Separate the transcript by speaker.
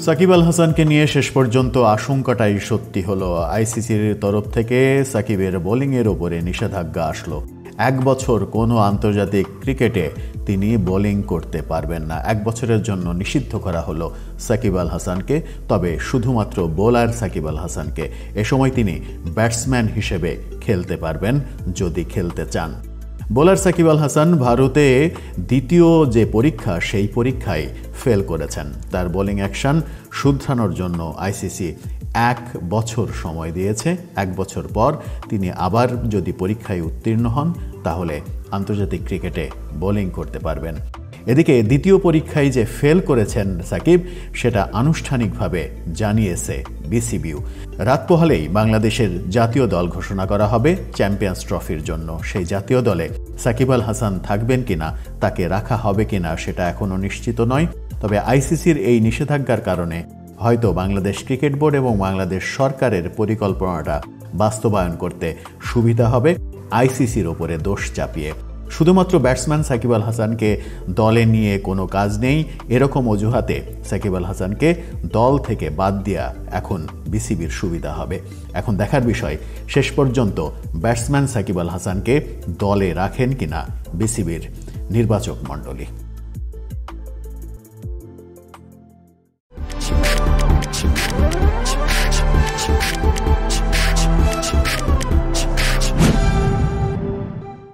Speaker 1: সাকিব আল হাসানকে নিয়ে শেষ পর্যন্ত আশঙ্কাটাই সত্যি হলো। আইসিসির তরফ থেকে সাকিবের বোলিংয়ের ওপরে নিষেধাজ্ঞা আসলো। 1 বছর কোনো আন্তর্জাতিক ক্রিকেটে তিনি বোলিং করতে পারবেন না। 1 বছরের জন্য নিষিদ্ধ করা হলো সাকিব আল হাসানকে, তবে শুধুমাত্র বোলার সাকিব আল হাসানকে। এ সময় তিনি ব্যাটসম্যান হিসেবে খেলতে পারবেন যদি খেলতে চান। বোলার সাকিব আল হাসান ভারতে দ্বিতীয় যে পরীক্ষা সেই পরীক্ষায় ফেল করেছেন। তার বোলিং অ্যাকশন শুধরানোর জন্য আইসিসি 1 বছর সময় দিয়েছে। 1 বছর পর তিনি আবার যদি পরীক্ষায় উত্তীর্ণ হন তাহলে আন্তর্জাতিক ক্রিকেটে বোলিং করতে পারবেন। এদিকে দ্বিতীয় পরীক্ষায় যে ফেল করেছেন সাকিব, সেটা আনুষ্ঠানিকভাবে জানিয়েছে বিসিবিও। রাত পোহালেই বাংলাদেশের জাতীয় দল ঘোষণা করা হবে চ্যাম্পিয়ন্স ট্রফির জন্য। সেই জাতীয় দলে সাকিব আল হাসান থাকবেন কিনা, তাকে রাখা হবে কিনা সেটা এখনও নিশ্চিত নয়। তবে আইসিসির এই নিষেধাজ্ঞার কারণে হয়তো বাংলাদেশ ক্রিকেট বোর্ড এবং বাংলাদেশ সরকারের পরিকল্পনাটা বাস্তবায়ন করতে সুবিধা হবে আইসিসির ওপরে দোষ চাপিয়ে। শুধুমাত্র ব্যাটসম্যান সাকিব আল হাসানকে দলে নিয়ে কোনো কাজ নেই, এরকম অজুহাতে সাকিব আল হাসানকে দল থেকে বাদ দেওয়া এখন বিসিবির সুবিধা হবে। এখন দেখার বিষয় শেষ পর্যন্ত ব্যাটসম্যান সাকিব আল হাসানকে দলে রাখেন কিনা বিসিবির নির্বাচক মণ্ডলী।